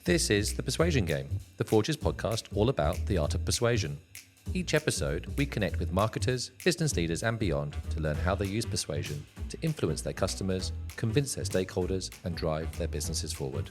This is The Persuasion Game, the Forges podcast all about the art of persuasion. Each episode, we connect with marketers, business leaders and beyond to learn how they use persuasion to influence their customers, convince their stakeholders and drive their businesses forward.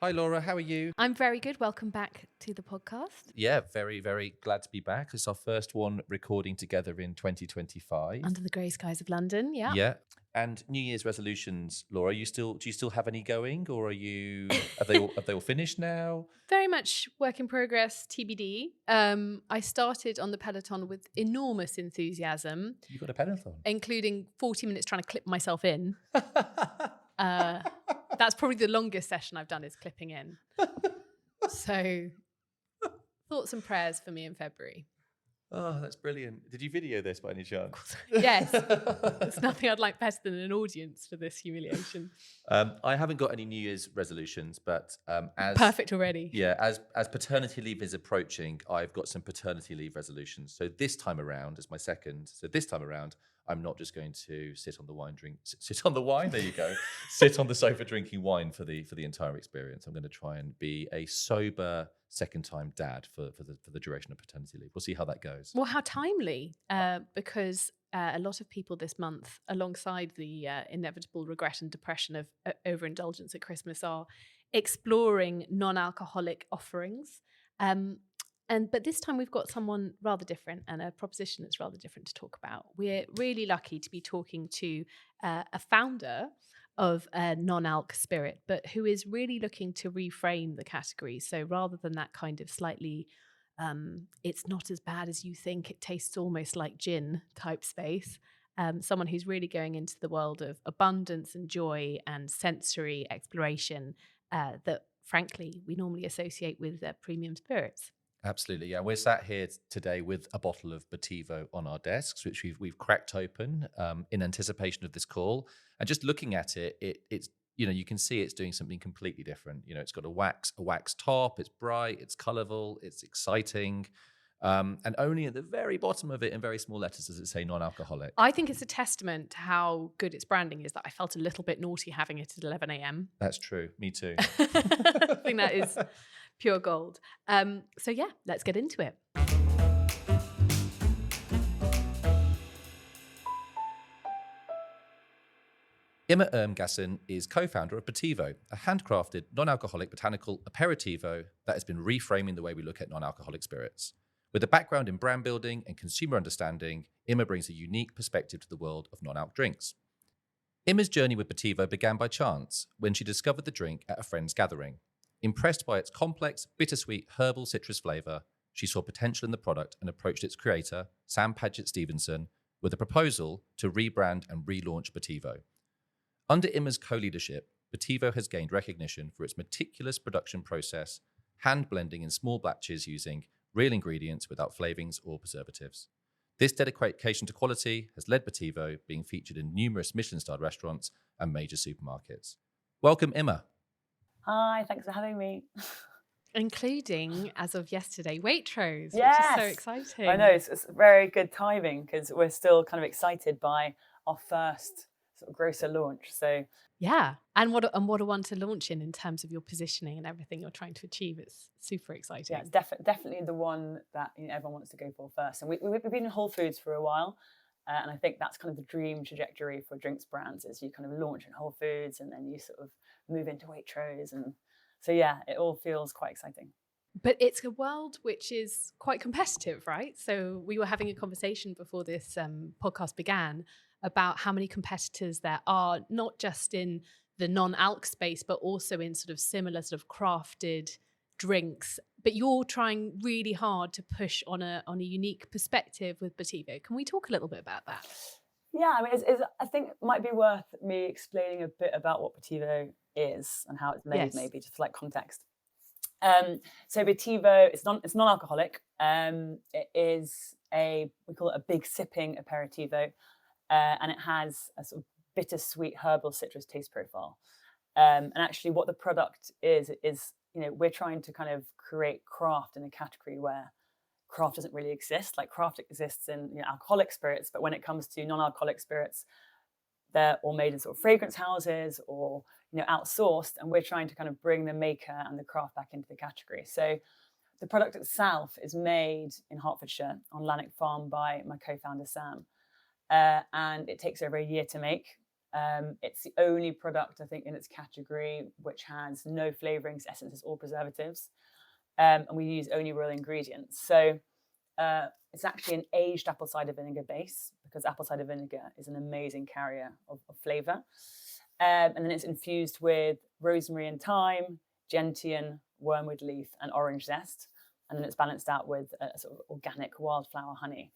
Hi Laura, how are you? I'm very good. Welcome back to the podcast. Yeah, very, very glad to be back. It's our first one recording together in 2025. Under the grey skies of London, yeah. Yeah. And New Year's resolutions, Laura, do you still have any going, or have they all finished now? Very much work in progress, TBD. I started on the Peloton with enormous enthusiasm. You got a Peloton? Including 40 minutes trying to clip myself in. That's probably the longest session I've done is clipping in. So thoughts and prayers for me in February. Oh, that's brilliant. Did you video this by any chance? Yes. There's nothing I'd like better than an audience for this humiliation. I haven't got any New Year's resolutions, but as perfect already. Yeah, as paternity leave is approaching, I've got some paternity leave resolutions. So this time around, as my second, I'm not just going to sit on the wine. There you go. Sit on the sofa drinking wine for the entire experience. I'm going to try and be a sober second-time dad for the duration of paternity leave. We'll see how that goes. Well, how timely, because a lot of people this month, alongside the inevitable regret and depression of overindulgence at Christmas, are exploring non-alcoholic offerings. But this time we've got someone rather different and a proposition that's rather different to talk about. We're really lucky to be talking to a founder of a non-alc spirit, but who is really looking to reframe the category. So rather than that kind of slightly, it's not as bad as you think, it tastes almost like gin type space, someone who's really going into the world of abundance and joy and sensory exploration that, frankly, we normally associate with premium spirits. Absolutely, yeah. We're sat here today with a bottle of Botivo on our desks, which we've cracked open in anticipation of this call. And just looking at it, it's you can see it's doing something completely different. It's got a wax top. It's bright. It's colourful. It's exciting. And only at the very bottom of it, in very small letters, does it say non-alcoholic. I think it's a testament to how good its branding is that I felt a little bit naughty having it at 11 a.m. That's true. Me too. I think that is pure gold. So yeah, let's get into it. Imme Ermgassen is co-founder of Botivo, a handcrafted non-alcoholic botanical aperitivo that has been reframing the way we look at non-alcoholic spirits. With a background in brand building and consumer understanding, Imme brings a unique perspective to the world of non-alc drinks. Imme's journey with Botivo began by chance when she discovered the drink at a friend's gathering. Impressed by its complex, bittersweet, herbal citrus flavour, she saw potential in the product and approached its creator, Sam Paget-Stevenson, with a proposal to rebrand and relaunch Botivo. Under Imme's co-leadership, Botivo has gained recognition for its meticulous production process, hand blending in small batches using real ingredients without flavourings or preservatives. This dedication to quality has led Botivo being featured in numerous Michelin-starred restaurants and major supermarkets. Welcome, Imme. Hi, thanks for having me. Including, as of yesterday, Waitrose, Yes. which is so exciting. I know, it's very good timing because we're still kind of excited by our first sort of grocer launch. So yeah, and what a one to launch in terms of your positioning and everything you're trying to achieve. It's super exciting. yeah, it's definitely the one that everyone wants to go for first. And we've been in Whole Foods for a while. And I think that's kind of the dream trajectory for drinks brands is you kind of launch in Whole Foods and then you sort of move into Waitrose. And so, yeah, it all feels quite exciting. But it's a world which is quite competitive, right? So we were having a conversation before this podcast began about how many competitors there are, not just in the non-alc space, but also in sort of similar sort of crafted drinks. But you're trying really hard to push on a unique perspective with Botivo. Can we talk a little bit about that? Yeah, I mean, I think it might be worth me explaining a bit about what Botivo is and how it's made, Yes. maybe just for like context. So Botivo, it's non-alcoholic. It is we call it a big sipping aperitivo, and it has a sort of bittersweet herbal citrus taste profile. And actually, what the product is we're trying to kind of create craft in a category where craft doesn't really exist. Like craft exists in alcoholic spirits, but when it comes to non-alcoholic spirits, they're all made in sort of fragrance houses or, outsourced, and we're trying to kind of bring the maker and the craft back into the category. So the product itself is made in Hertfordshire on Lanwick Farm by my co-founder Sam, and it takes over a year to make. It's the only product, I think, in its category which has no flavorings, essences, or preservatives, and we use only real ingredients. So it's actually an aged apple cider vinegar base, because apple cider vinegar is an amazing carrier of flavour. And then it's infused with rosemary and thyme, gentian, wormwood leaf, and orange zest. And then it's balanced out with a sort of organic wildflower honey.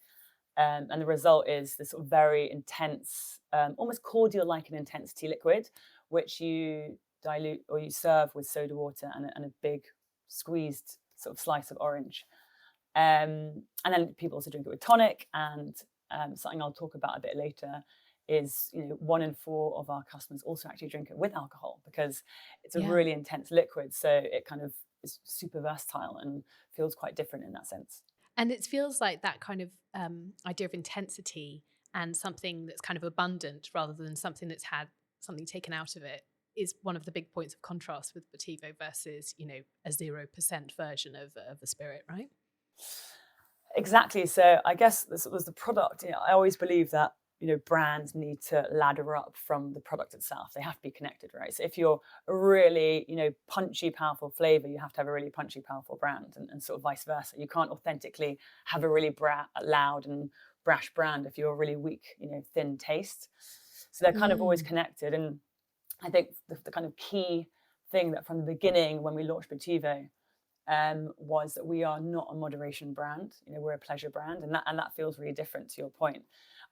And the result is this sort of very intense, almost cordial-like an intensity liquid, which you dilute or you serve with soda water and a big squeezed sort of slice of orange. And then people also drink it with tonic. And something I'll talk about a bit later is, 1 in 4 of our customers also actually drink it with alcohol, because it's a really intense liquid. So it kind of is super versatile and feels quite different in that sense. And it feels like that kind of idea of intensity and something that's kind of abundant rather than something that's had something taken out of it is one of the big points of contrast with Botivo versus, a 0% version of a spirit, right? Exactly. So I guess this was the product. I always believe that, brands need to ladder up from the product itself. They have to be connected, right? So if you're a really, punchy, powerful flavor, you have to have a really punchy, powerful brand, and sort of vice versa. You can't authentically have a really loud and brash brand if you're a really weak, thin taste. So they're kind of always connected. And I think the kind of key thing that from the beginning when we launched Botivo was that we are not a moderation brand. We're a pleasure brand, and that feels really different to your point.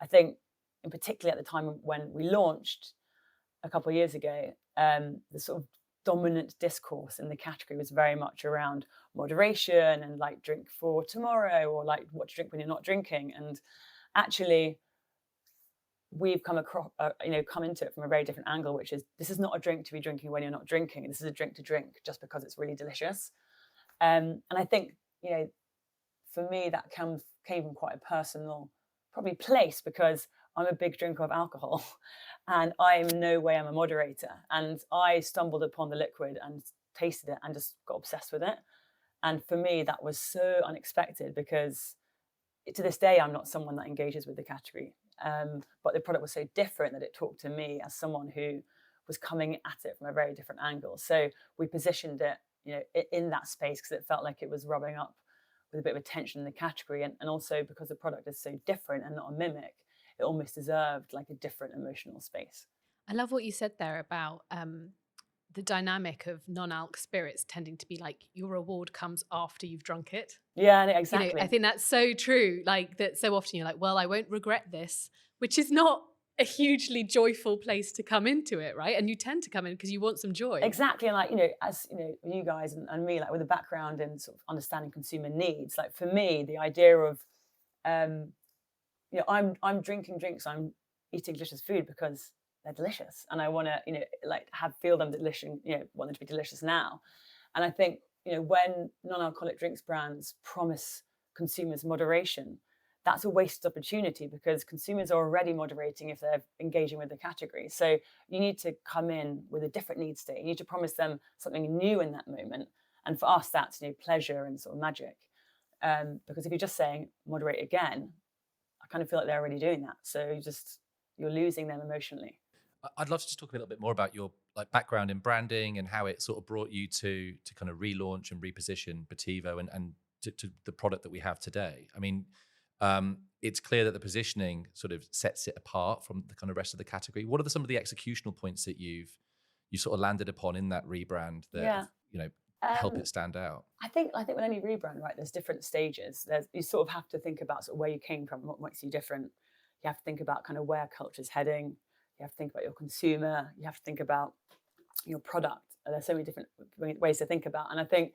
I think, in particular at the time when we launched a couple of years ago, the sort of dominant discourse in the category was very much around moderation and like drink for tomorrow, or like what to drink when you're not drinking. And actually, we've come into it from a very different angle, which is this is not a drink to be drinking when you're not drinking. This is a drink to drink just because it's really delicious. And I think, for me, that came from quite a personal, probably place, because I'm a big drinker of alcohol and I'm no way I'm a moderator. And I stumbled upon the liquid and tasted it and just got obsessed with it. And for me, that was so unexpected, because to this day, I'm not someone that engages with the category. But the product was so different that it talked to me as someone who was coming at it from a very different angle. So we positioned it, in that space, because it felt like it was rubbing up with a bit of attention in the category. And also because the product is so different and not a mimic, it almost deserved like a different emotional space. I love what you said there about the dynamic of non-alc spirits tending to be like your reward comes after you've drunk it. Yeah, exactly. I think that's so true. Like that so often you're like, well, I won't regret this, which is not a hugely joyful place to come into it, right? And you tend to come in because you want some joy. Exactly. And like, as you guys and me, like with a background in sort of understanding consumer needs, like for me, the idea of I'm drinking drinks, I'm eating delicious food because they're delicious, and I want to feel them delicious, want them to be delicious now. And I think when non-alcoholic drinks brands promise consumers moderation, that's a wasted opportunity, because consumers are already moderating if they're engaging with the category. So you need to come in with a different need state. You need to promise them something new in that moment. And for us, that's pleasure and sort of magic. Because if you're just saying moderate again, I kind of feel like they're already doing that. So you're losing them emotionally. I'd love to just talk a little bit more about your background in branding and how it sort of brought you to kind of relaunch and reposition Botivo and to the product that we have today. I mean, it's clear that the positioning sort of sets it apart from the kind of rest of the category. What are some of the executional points that you sort of landed upon in that rebrand that help it stand out? I think with any rebrand, right, there's different stages. You sort of have to think about sort of where you came from, what makes you different. You have to think about kind of where culture's heading. You have to think about your consumer. You have to think about your product. There's so many different ways to think about. And I think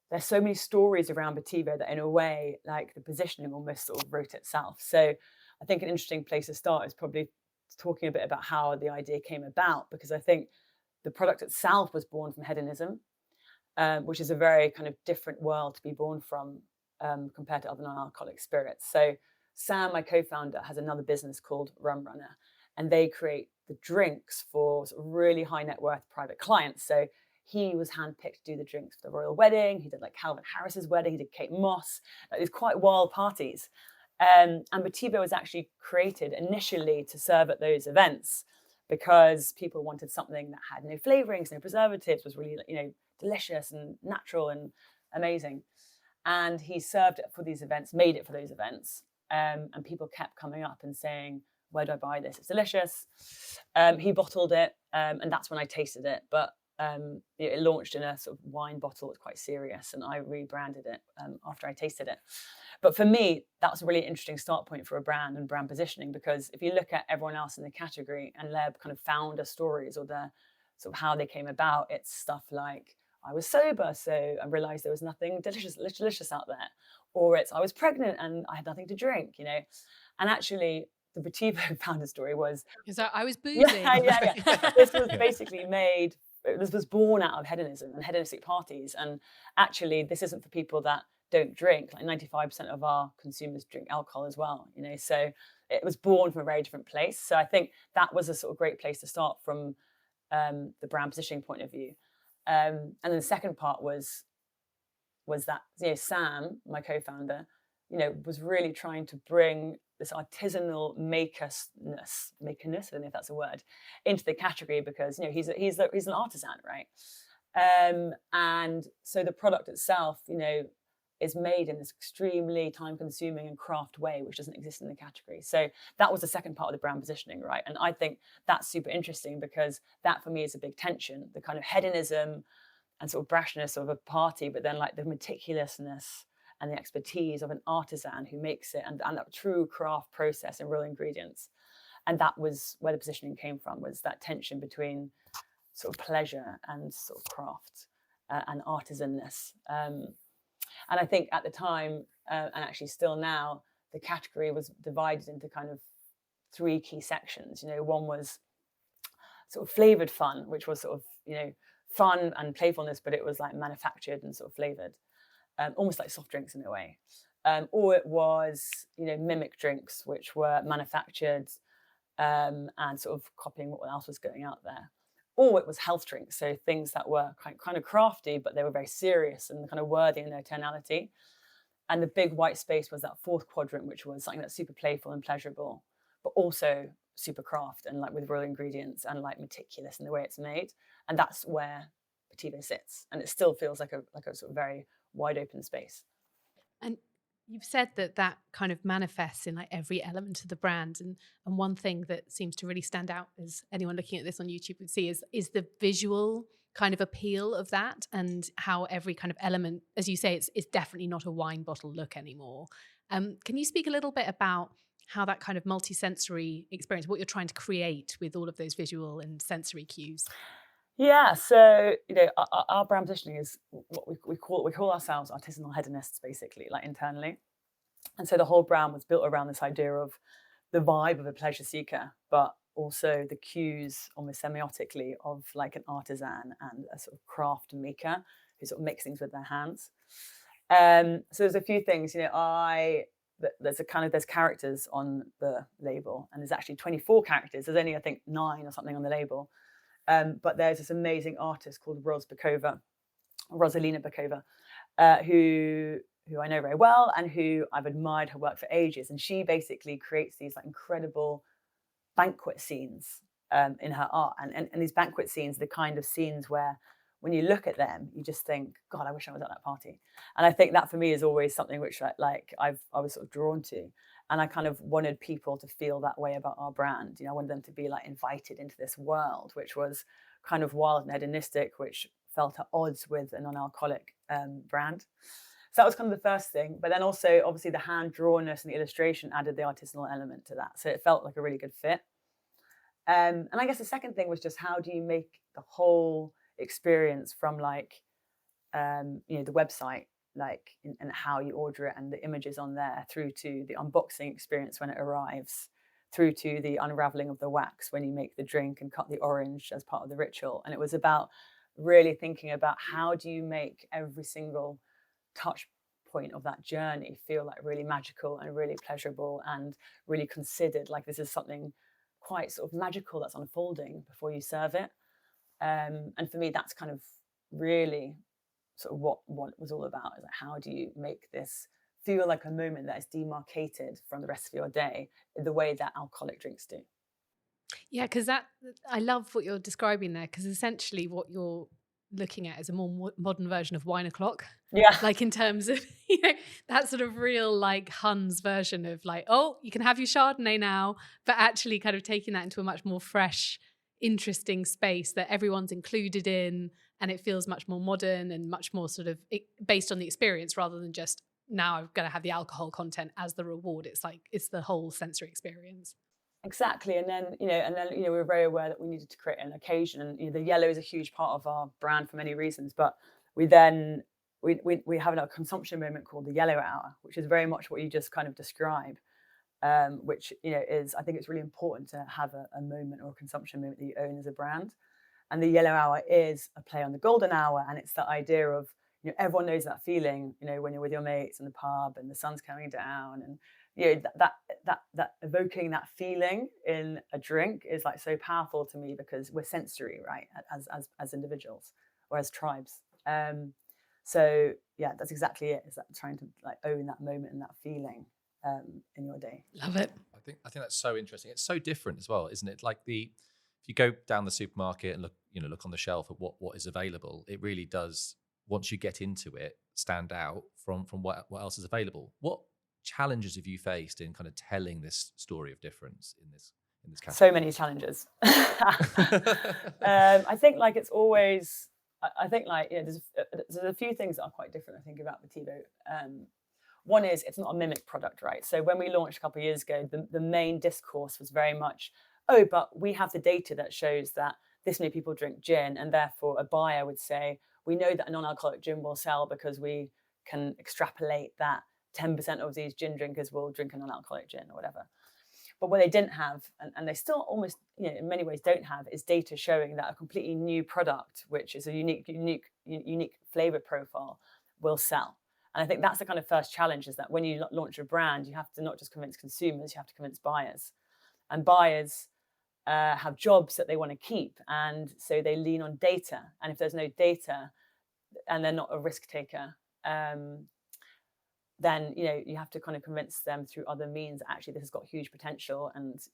there's so many stories around Botivo that in a way, like the positioning almost sort of wrote itself. So I think an interesting place to start is probably talking a bit about how the idea came about, because I think the product itself was born from hedonism, which is a very kind of different world to be born from compared to other non-alcoholic spirits. So Sam, my co-founder, has another business called Rum Runner, and they create the drinks for sort of really high net worth private clients. So he was handpicked to do the drinks for the royal wedding. He did like Calvin Harris's wedding. He did Kate Moss. Like these quite wild parties. And Botivo was actually created initially to serve at those events because people wanted something that had no flavorings, no preservatives, was really, delicious and natural and amazing. And he served it for these events, made it for those events. And people kept coming up and saying, where do I buy this? It's delicious. He bottled it, and that's when I tasted it. But it launched in a sort of wine bottle. It's quite serious, and I rebranded it after I tasted it. But for me, that was a really interesting start point for a brand and brand positioning, because if you look at everyone else in the category and their kind of founder stories or their sort of how they came about, it's stuff like, I was sober, so I realized there was nothing delicious out there. Or it's, I was pregnant and I had nothing to drink, And actually, the Botivo founder story was... Because I was boozing. Yeah. This was basically this was born out of hedonism and hedonistic parties. And actually, this isn't for people that don't drink. Like 95% of our consumers drink alcohol as well, So it was born from a very different place. So I think that was a sort of great place to start from the brand positioning point of view. And then the second part was that Sam, my co-founder, was really trying to bring this artisanal makerness, I don't know if that's a word, into the category, because he's an artisan, right? And so the product itself, is made in this extremely time-consuming and craft way, which doesn't exist in the category. So that was the second part of the brand positioning, right? And I think that's super interesting, because that for me is a big tension, the kind of hedonism and sort of brashness of a party, but then like the meticulousness and the expertise of an artisan who makes it, and that true craft process and real ingredients. And that was where the positioning came from, was that tension between sort of pleasure and sort of craft and artisanness. And I think at the time, and actually still now, the category was divided into kind of three key sections. One was sort of flavored fun, which was sort of, fun and playfulness, but it was like manufactured and sort of flavored, almost like soft drinks in a way. Or it was, mimic drinks, which were manufactured and sort of copying what else was going out there. Or it was health drinks, so things that were kind of crafty, but they were very serious and kind of worthy in their tonality. And the big white space was that fourth quadrant, which was something that's super playful and pleasurable, but also super craft and like with real ingredients and like meticulous in the way it's made. And that's where Botivo sits. And it still feels like a sort of very wide open space. And you've said that kind of manifests in like every element of the brand. And one thing that seems to really stand out, as anyone looking at this on YouTube would see, is the visual kind of appeal of that, and how every kind of element, as you say, it's definitely not a wine bottle look anymore. Can you speak a little bit about how that kind of multi-sensory experience, what you're trying to create with all of those visual and sensory cues? Yeah, so our brand positioning is what we call ourselves artisanal hedonists, basically, like internally. And so the whole brand was built around this idea of the vibe of a pleasure seeker, but also the cues, almost semiotically, of like an artisan and a sort of craft maker who sort of makes things with their hands. So there's a few things, there's characters on the label, and there's actually 24 characters. There's only, I think, 9 or something on the label. But there's this amazing artist called Rosalina Bokova, who I know very well and who I've admired her work for ages. And she basically creates these like incredible banquet scenes in her art. And these banquet scenes, the kind of scenes where when you look at them, you just think, God, I wish I was at that party. And I think that for me is always something which I was sort of drawn to. And I kind of wanted people to feel that way about our brand. I wanted them to be like invited into this world, which was kind of wild and hedonistic, which felt at odds with a non-alcoholic brand. So that was kind of the first thing. But then also, obviously, the hand-drawnness and the illustration added the artisanal element to that. So it felt like a really good fit. And I guess the second thing was just, how do you make the whole experience from like, the website, like and how you order it and the images on there, through to the unboxing experience when it arrives, through to the unraveling of the wax when you make the drink and cut the orange as part of the ritual. And it was about really thinking about how do you make every single touch point of that journey feel like really magical and really pleasurable and really considered, like this is something quite sort of magical that's unfolding before you serve it. And for me, that's kind of really sort of what it was all about, is like, how do you make this feel like a moment that is demarcated from the rest of your day in the way that alcoholic drinks do. Yeah, because I love what you're describing there, because essentially what you're looking at is a more modern version of wine o'clock. Yeah. Like in terms of, that sort of real like Huns version of like, oh, you can have your Chardonnay now, but actually kind of taking that into a much more fresh, interesting space that everyone's included in, and it feels much more modern and much more sort of based on the experience rather than just, now I'm going to have the alcohol content as the reward. It's like, it's the whole sensory experience. Exactly. And then we were very aware that we needed to create an occasion, and the yellow is a huge part of our brand for many reasons, but we have a consumption moment called the yellow hour, which is very much what you just kind of described, which is, I think it's really important to have a moment or a consumption moment that you own as a brand. And the yellow hour is a play on the golden hour, and it's the idea of, everyone knows that feeling, when you're with your mates in the pub and the sun's coming down, and that evoking that feeling in a drink is like so powerful to me, because we're sensory, right, as individuals or as tribes. So yeah, that's exactly it. Is that trying to like own that moment and that feeling in your day. Love it. I think that's so interesting. It's so different as well, isn't it? Like if you go down the supermarket and look on the shelf at what is available, it really does, once you get into it, stand out from what else is available. What challenges have you faced in kind of telling this story of difference in this category? So many challenges. I think like it's always, I think like, there's a few things that are quite different, I think, about Botivo. One is it's not a mimic product, right? So when we launched a couple of years ago, the main discourse was very much, oh, but we have the data that shows that this many people drink gin, and therefore a buyer would say, we know that a non-alcoholic gin will sell because we can extrapolate that 10% of these gin drinkers will drink a non-alcoholic gin or whatever. But what they didn't have, and they still almost, in many ways don't have, is data showing that a completely new product, which is a unique flavor profile, will sell. And I think that's the kind of first challenge, is that when you launch a brand, you have to not just convince consumers, you have to convince buyers. And buyers have jobs that they want to keep. And so they lean on data. And if there's no data and they're not a risk taker, then you have to kind of convince them through other means that actually this has got huge potential, and it's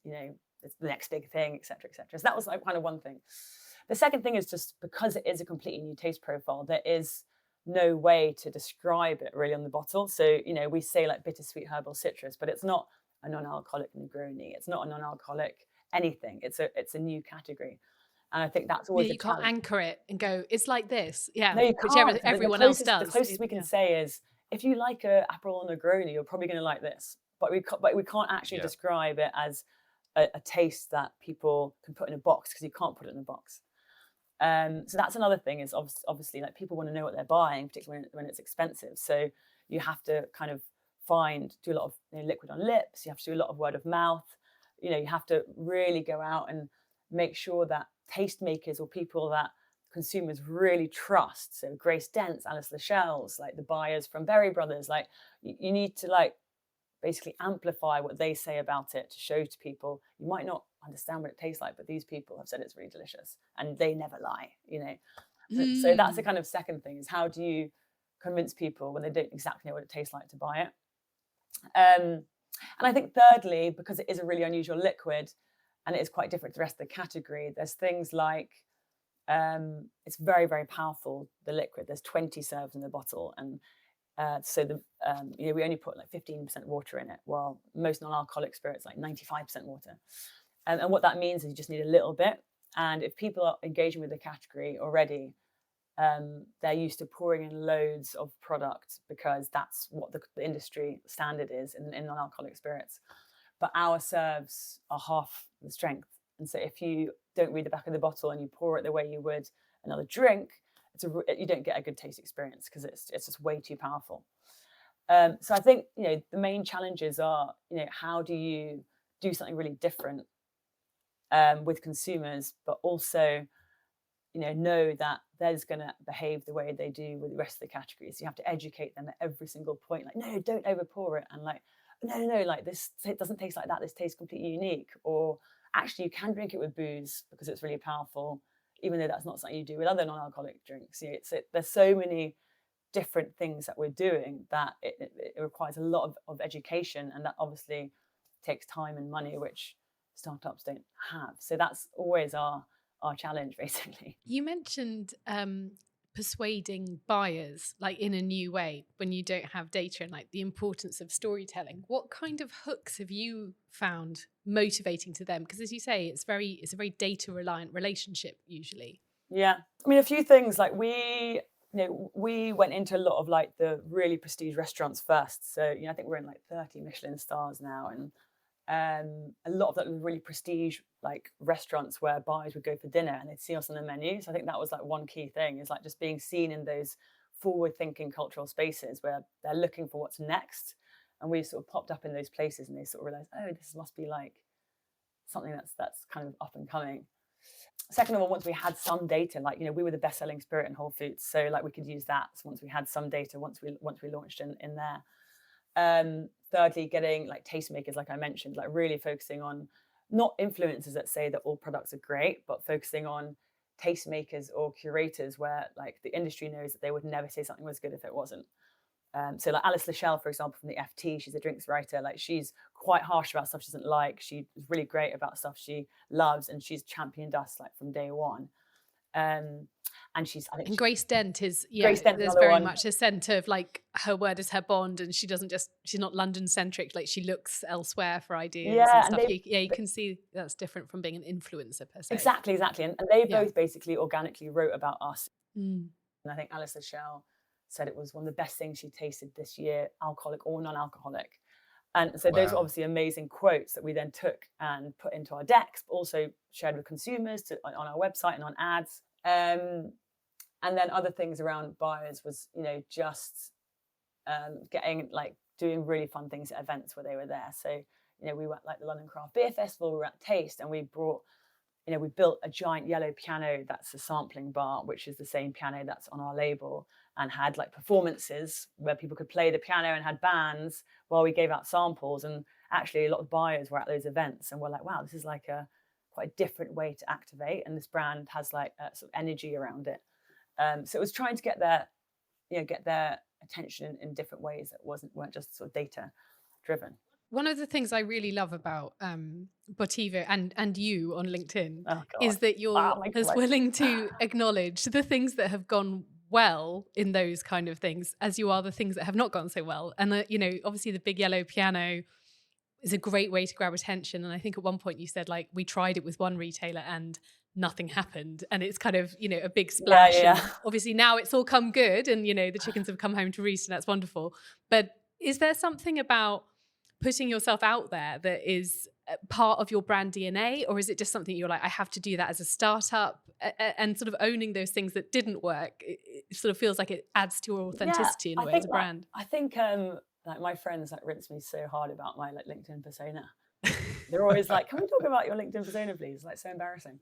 the next big thing, etc., etc. So that was like kind of one thing. The second thing is just because it is a completely new taste profile, there is no way to describe it really on the bottle. So we say like bittersweet herbal citrus, but it's not a non-alcoholic Negroni. It's not a non-alcoholic anything. It's a new category. And I think that's always you can't anchor it and go, it's like this. Yeah, no, you can't. Everyone else does. The closest we can say is, if you like a Aperol Negroni, you're probably going to like this. But we can't actually describe it as a taste that people can put in a box, because you can't put it in a box. So that's another thing, is obviously like people want to know what they're buying, particularly when it's expensive. So you have to kind of do a lot of liquid on lips. You have to do a lot of word of mouth. You have to really go out and make sure that tastemakers or people that consumers really trust, so Grace Dent's, Alice Lachelle's, like the buyers from Berry Brothers, like you need to like basically amplify what they say about it to show to people. You might not understand what it tastes like, but these people have said it's really delicious, and they never lie, So that's the kind of second thing, is how do you convince people when they don't exactly know what it tastes like to buy it. And I think thirdly, because it is a really unusual liquid and it is quite different to the rest of the category, there's things like it's very, very powerful, the liquid. There's 20 serves in the bottle, and so we only put like 15% water in it, while most non-alcoholic spirits like 95% water. And what that means is you just need a little bit. And if people are engaging with the category already, they're used to pouring in loads of product, because that's what the industry standard is in non-alcoholic spirits. But our serves are half the strength. And so if you don't read the back of the bottle and you pour it the way you would another drink, you don't get a good taste experience, because it's just way too powerful. So I think the main challenges are how do you do something really different with consumers, but also know that they're just going to behave the way they do with the rest of the categories. You have to educate them at every single point, like, no, don't over pour it, and like, no, like this, it doesn't taste like that, this tastes completely unique. Or actually you can drink it with booze because it's really powerful, even though that's not something you do with other non-alcoholic drinks. There's so many different things that we're doing that it requires a lot of education, and that obviously takes time and money, which startups don't have. So that's always our challenge, basically. You mentioned persuading buyers like in a new way when you don't have data, and like the importance of storytelling. What kind of hooks have you found motivating to them? Because as you say, it's a very data reliant relationship usually. Yeah, I mean, a few things, like we went into a lot of like the really prestige restaurants first. So I think we're in like 30 Michelin stars now, and a lot of that was really prestige like restaurants where buyers would go for dinner and they'd see us on the menu. So I think that was like one key thing, is like just being seen in those forward-thinking cultural spaces where they're looking for what's next, and we sort of popped up in those places and they sort of realized, oh, this must be like something that's kind of up and coming. Second of all, once we had some data, like we were the best-selling spirit in Whole Foods, so like we could use that. So once we had some data, once we launched in there. Thirdly, getting like tastemakers, like I mentioned, like really focusing on not influencers that say that all products are great, but focusing on tastemakers or curators where like the industry knows that they would never say something was good if it wasn't. So like Alice Lachelle, for example, from the FT, she's a drinks writer. Like she's quite harsh about stuff she doesn't like. She's really great about stuff she loves, and she's championed us like from day one. And and Grace Dent is Grace Dent, there's very much a scent of like her word is her bond, and she's not London centric, like she looks elsewhere for ideas and stuff. You can see that's different from being an influencer per se. Exactly. And they both basically organically wrote about us. And I think Alice Lachelle said it was one of the best things she tasted this year, alcoholic or non-alcoholic. And so those are obviously amazing quotes that we then took and put into our decks, but also shared with consumers on our website and on ads. And then other things around buyers was, just getting like doing really fun things at events where they were there. So, we went like the London Craft Beer Festival, we were at Taste, and we brought, we built a giant yellow piano that's a sampling bar, which is the same piano that's on our label, and had like performances where people could play the piano and had bands while we gave out samples. And actually a lot of buyers were at those events and were like, wow, this is like quite a different way to activate, and this brand has like a sort of energy around it. So it was trying to get their attention in different ways that weren't just sort of data driven. One of the things I really love about Botivo and you on LinkedIn is that you're as willing to acknowledge the things that have gone well in those kind of things as you are the things that have not gone so well. And obviously the big yellow piano is a great way to grab attention. And I think at one point you said like we tried it with one retailer and nothing happened, and it's kind of a big splash. Yeah. And obviously now it's all come good, and the chickens have come home to roost, and that's wonderful. But is there something about putting yourself out there that is part of your brand DNA, or is it just something you're like, I have to do that as a startup, and sort of owning those things that didn't work? It sort of feels like it adds to your authenticity in a way as a brand. I think like my friends like rinse me so hard about my like LinkedIn persona. They're always like, can we talk about your LinkedIn persona, please? Like, so embarrassing.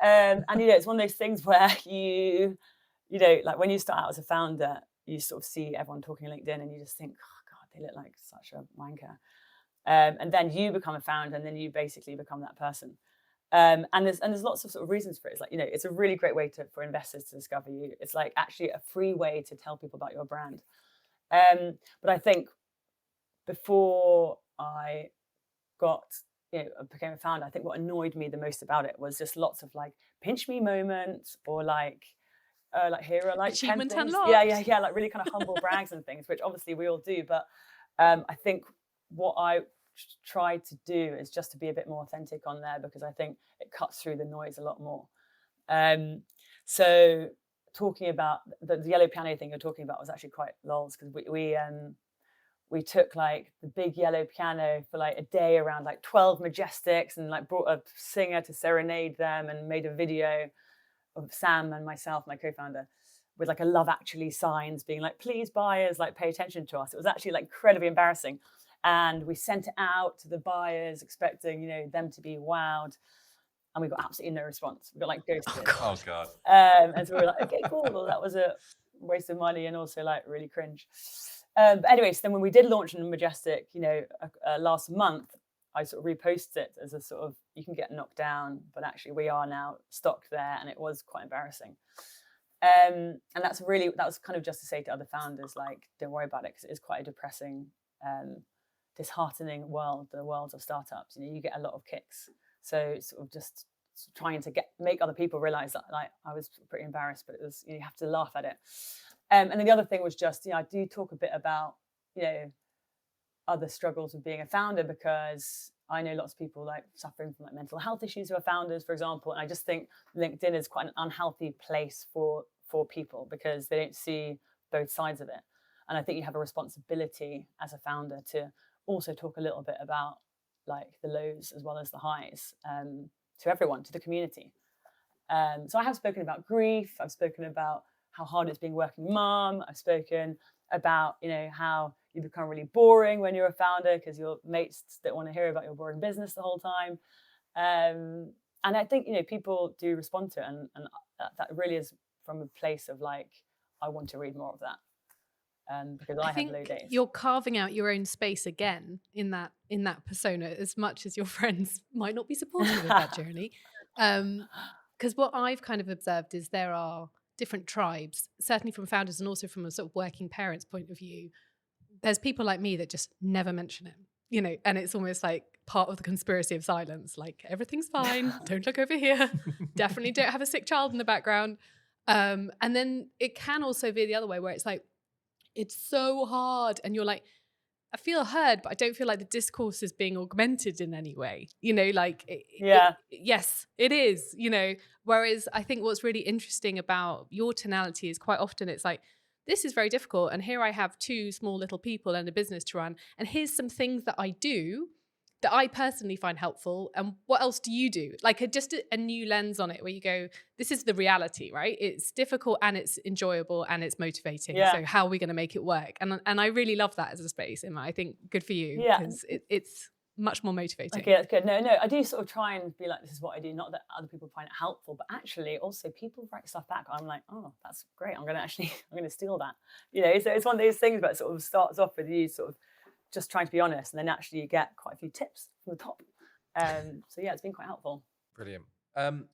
And it's one of those things where like when you start out as a founder, you sort of see everyone talking on LinkedIn and you just think, oh God, they look like such a wanker. And then you become a founder, and then you basically become that person. And there's lots of sort of reasons for it. It's like, it's a really great way for investors to discover you. It's like actually a free way to tell people about your brand. But I think before I became a founder, I think what annoyed me the most about it was just lots of like pinch me moments, or like hero like achievement 10 things. Unlocked. Yeah, like really kind of humble brags and things, which obviously we all do. But I think what I tried to do is just to be a bit more authentic on there, because I think it cuts through the noise a lot more. So talking about the yellow piano thing you're talking about was actually quite lols, because we took like the big yellow piano for like a day around like 12 Majestics, and like brought a singer to serenade them, and made a video of Sam and myself, my co-founder, with like a Love Actually signs being like, please buyers, like pay attention to us. It was actually like incredibly embarrassing. And we sent it out to the buyers expecting, them to be wowed. And we got absolutely no response. We got like ghosted. Oh God. And so we were like, okay, cool. Well, that was a waste of money and also like really cringe. But anyway, so then when we did launch in Majestic, last month, I sort of reposted it as a sort of, you can get knocked down, but actually we are now stocked there, and it was quite embarrassing. And that was kind of just to say to other founders, like, don't worry about it, because it is quite a depressing, disheartening world, the world of startups. You get a lot of kicks. So sort of just trying to make other people realize that, like, I was pretty embarrassed, but it was, you have to laugh at it. And then the other thing was just, I do talk a bit about, other struggles of being a founder, because I know lots of people like suffering from like mental health issues who are founders, for example. And I just think LinkedIn is quite an unhealthy place for people, because they don't see both sides of it. And I think you have a responsibility as a founder to also talk a little bit about like the lows as well as the highs, to everyone, to the community. So I have spoken about grief. I've spoken about how hard it's being working mum. I've spoken about, how you become really boring when you're a founder, because your mates don't want to hear about your boring business the whole time. And I think, people do respond to it. And that really is from a place of like, I want to read more of that. Because I have low days. You're carving out your own space again in that persona, as much as your friends might not be supportive of that journey. Because what I've kind of observed is there are different tribes, certainly from founders and also from a sort of working parents point of view. There's people like me that just never mention it, and it's almost like part of the conspiracy of silence, like everything's fine, don't look over here, definitely don't have a sick child in the background. And then it can also be the other way, where it's like, it's so hard, and you're like, I feel heard, but I don't feel like the discourse is being augmented in any way. Yes, it is, Whereas I think what's really interesting about your tonality is quite often it's like, this is very difficult, and here I have two small little people and a business to run, and here's some things that I do that I personally find helpful, and what else do you do? Like just a new lens on it, where you go, this is the reality, right? It's difficult and it's enjoyable and it's motivating. Yeah. So how are we going to make it work? And I really love that as a space, Imme. I think good for you, because it's much more motivating. Okay, that's good. No, I do sort of try and be like, this is what I do. Not that other people find it helpful, but actually also people write stuff back. I'm like, oh, that's great. I'm going to steal that. So it's one of those things, but it sort of starts off with you sort of just trying to be honest, and then actually you get quite a few tips from the top. So yeah, it's been quite helpful. Brilliant.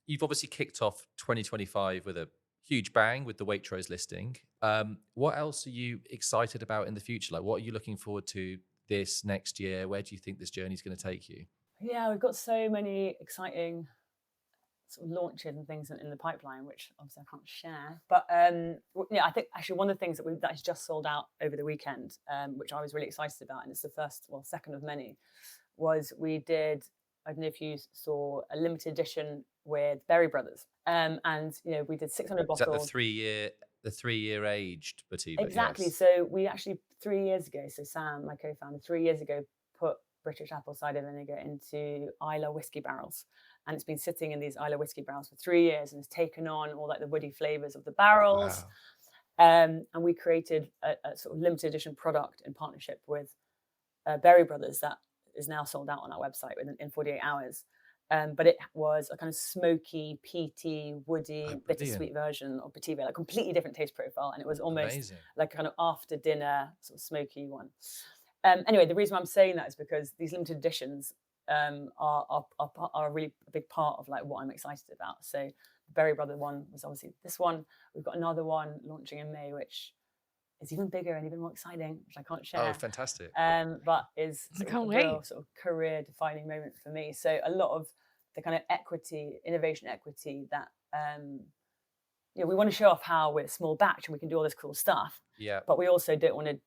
You've obviously kicked off 2025 with a huge bang with the Waitrose listing. What else are you excited about in the future? Like, what are you looking forward to this next year? Where do you think this journey is going to take you? Yeah, we've got so many exciting sort of launches and things in the pipeline, which obviously I can't share. But I think actually one of the things that is just sold out over the weekend, which I was really excited about, and it's the second of many, was we did, I don't know if you saw, a limited edition with Berry Brothers. And we did 600 bottles. Is that the 3-year aged Botivo? Exactly. Yes. So we actually 3 years ago, so Sam, my co-founder, 3 years ago, put British apple cider vinegar into Islay whiskey barrels, and it's been sitting in these Islay whiskey barrels for 3 years, and it's taken on all like the woody flavors of the barrels. Wow. And we created a sort of limited edition product in partnership with Berry Brothers that is now sold out on our website in 48 hours. But it was a kind of smoky, peaty, woody, bittersweet version of Botivo, like a completely different taste profile, and it was almost amazing, like a kind of after dinner sort of smoky one. Anyway, the reason I'm saying that is because these limited editions are a really big part of like what I'm excited about. So the Berry Brother one was obviously this one. We've got another one launching in May, which is even bigger and even more exciting, which I can't share. Oh, fantastic! But is a real sort of career-defining moment for me. So a lot of the kind of innovation equity that we want to show off how we're a small batch and we can do all this cool stuff. Yeah. But we also don't want to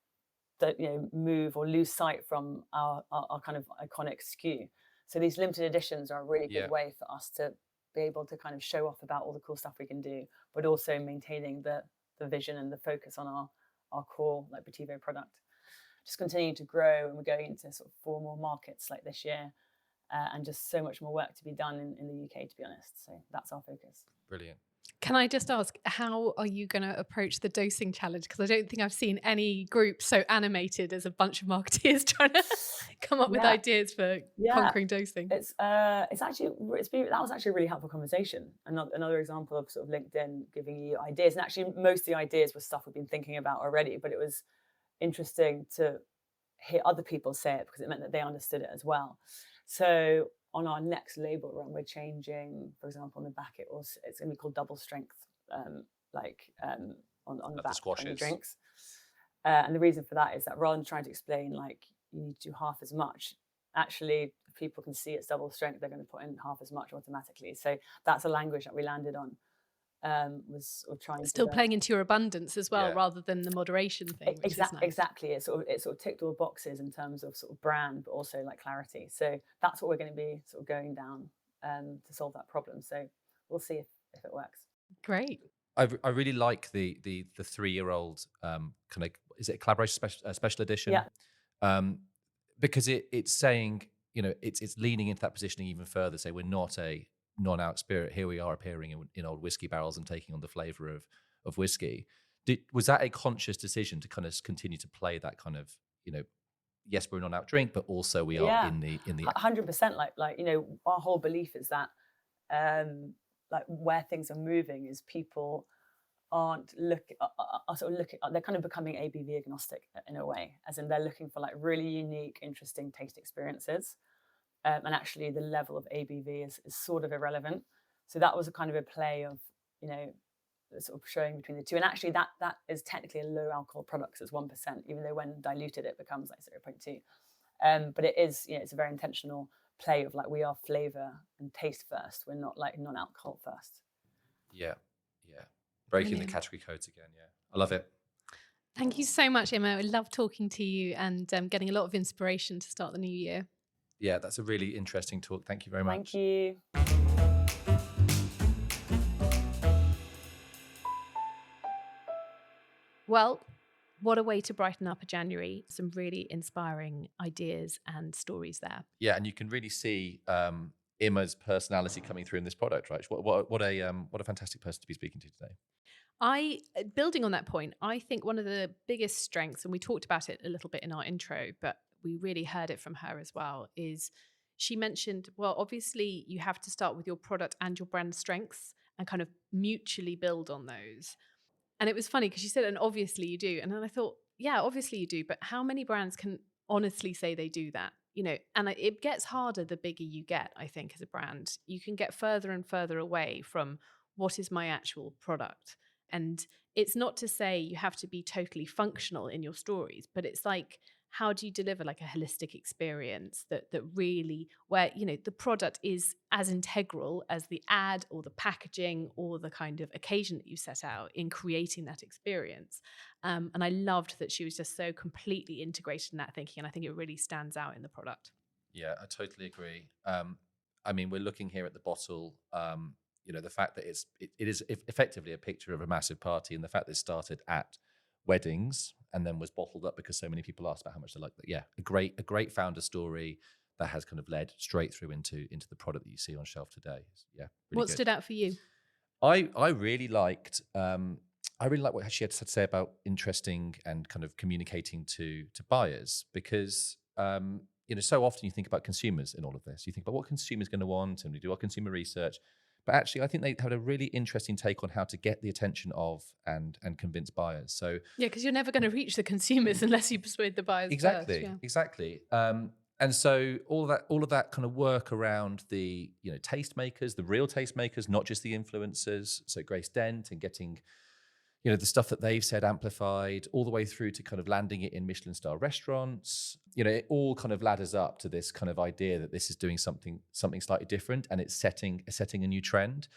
move or lose sight from our kind of iconic SKU. So these limited editions are a really good way for us to be able to kind of show off about all the cool stuff we can do, but also maintaining the vision and the focus on our core like Botivo product. Just continuing to grow, and we're going into sort of 4 more markets like this year, and just so much more work to be done in the UK, to be honest. So that's our focus. Brilliant. Can I just ask, how are you going to approach the dosing challenge? Because I don't think I've seen any group so animated as a bunch of marketeers trying to come up with ideas for conquering dosing. That was actually a really helpful conversation. Another example of sort of LinkedIn giving you ideas, and actually most of the ideas were stuff we've been thinking about already, but it was interesting to hear other people say it because it meant that they understood it as well. So on our next label run, we're changing, for example, on the back, it's going to be called double strength, on the Like back the squashes. on the drinks. And the reason for that is that rather than trying to explain like you need to do half as much, actually, if people can see it's double strength, they're going to put in half as much automatically. So that's a language that we landed on. Was sort of trying Still playing into your abundance as well, Yeah. rather than the moderation thing, which is nice. Exactly. It sort of ticked all the boxes in terms of sort of brand, but also like clarity. So that's what we're going to be sort of going down to solve that problem. So we'll see if it works. Great. I really like the 3-year-old kind of, is it a collaboration special edition? Yeah. Because it's saying, you know, it's leaning into that positioning even further. Say we're not a non-alc spirit. Here we are appearing in old whiskey barrels and taking on the flavour of whiskey. Was that a conscious decision to kind of continue to play that kind of, you know, yes, we're a non-alc drink, but also we are in the 100%. Like you know, our whole belief is that like where things are moving is people aren't they're kind of becoming ABV agnostic in a way, as in they're looking for like really unique, interesting taste experiences. And actually the level of ABV is sort of irrelevant. So that was a kind of a play of, you know, sort of showing between the two. And actually that is technically a low alcohol product, so it's 1%, even though when diluted it becomes like 0.2. But it is, you know, it's a very intentional play of like we are flavor and taste first. We're not like non-alcohol first. Yeah. Breaking Brilliant. the category codes again. Yeah, I love it. Thank you so much, Imme. I love talking to you and getting a lot of inspiration to start the new year. Yeah, that's a really interesting talk. Thank you very much. Thank you. Well, what a way to brighten up a January. Some really inspiring ideas and stories there. Yeah, and you can really see Imme's personality coming through in this product, right? What a fantastic person to be speaking to today. Building on that point, I think one of the biggest strengths, and we talked about it a little bit in our intro, but we really heard it from her as well, is she mentioned, well, obviously you have to start with your product and your brand strengths and kind of mutually build on those. And it was funny because she said, and obviously you do. And then I thought, yeah, obviously you do. But how many brands can honestly say they do that? You know, and it gets harder the bigger you get, I think, as a brand. You can get further and further away from what is my actual product. And it's not to say you have to be totally functional in your stories, but it's like, how do you deliver like a holistic experience that really, where, you know, the product is as integral as the ad or the packaging or the kind of occasion that you set out in creating that experience. And I loved that she was just so completely integrated in that thinking. And I think it really stands out in the product. Yeah, I totally agree. I mean, we're looking here at the bottle. You know, the fact that it is effectively a picture of a massive party, and the fact that it started at weddings and then was bottled up because so many people asked about how much they like that. Yeah, a great founder story that has kind of led straight through into the product that you see on shelf today. Yeah, really what good. stood out for you? I really liked what she had to say about interesting and kind of communicating to buyers, because you know, so often you think about consumers in all of this. You think about what consumers going to want, and we do our consumer research. But actually, I think they had a really interesting take on how to get the attention of and convince buyers. So yeah, because you're never going to reach the consumers unless you persuade the buyers first. Yeah. Exactly. And so all of that kind of work around the, you know, tastemakers, the real tastemakers, not just the influencers. So Grace Dent and getting, you know, the stuff that they've said amplified, all the way through to kind of landing it in Michelin star restaurants. You know, it all kind of ladders up to this kind of idea that this is doing something slightly different, and it's setting a new trend.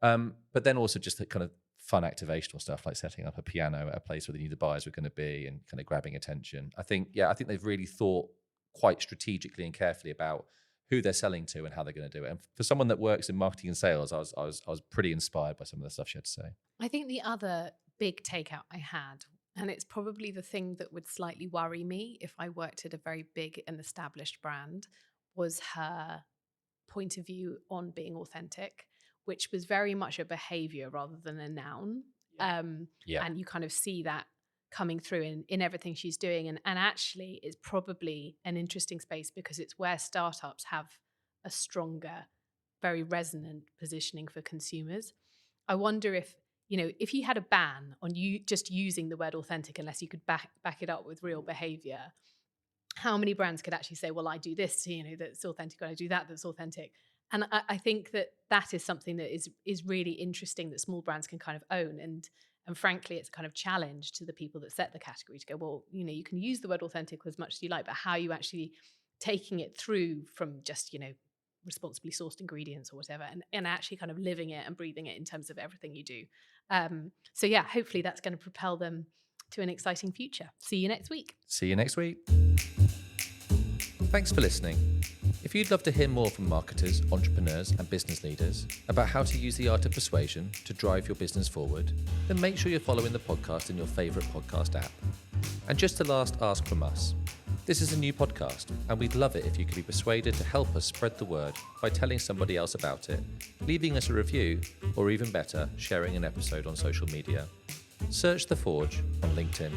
But then also just the kind of fun activational stuff, like setting up a piano at a place where they knew the buyers were going to be and kind of grabbing attention. I think they've really thought quite strategically and carefully about who they're selling to and how they're going to do it. And for someone that works in marketing and sales, I was pretty inspired by some of the stuff she had to say. I think the other big takeout I had, and it's probably the thing that would slightly worry me if I worked at a very big and established brand, was her point of view on being authentic, which was very much a behavior rather than a noun. And you kind of see that coming through in everything she's doing. And actually it's probably an interesting space because it's where startups have a stronger, very resonant positioning for consumers. I wonder if, you know, if you had a ban on you just using the word authentic unless you could back it up with real behavior, how many brands could actually say, well, I do this, that's authentic, or I do that's authentic. And I think that is something that is really interesting that small brands can kind of own. And frankly, it's a kind of challenge to the people that set the category to go, well, you can use the word authentic as much as you like, but how are you actually taking it through from just, responsibly sourced ingredients or whatever, and actually kind of living it and breathing it in terms of everything you do. So yeah, hopefully that's going to propel them to an exciting future. See you next week. See you next week. Thanks for listening. If you'd love to hear more from marketers, entrepreneurs, and business leaders about how to use the art of persuasion to drive your business forward, then make sure you're following the podcast in your favourite podcast app. And just a last ask from us. This is a new podcast, and we'd love it if you could be persuaded to help us spread the word by telling somebody else about it, leaving us a review, or even better, sharing an episode on social media. Search The Forge on LinkedIn.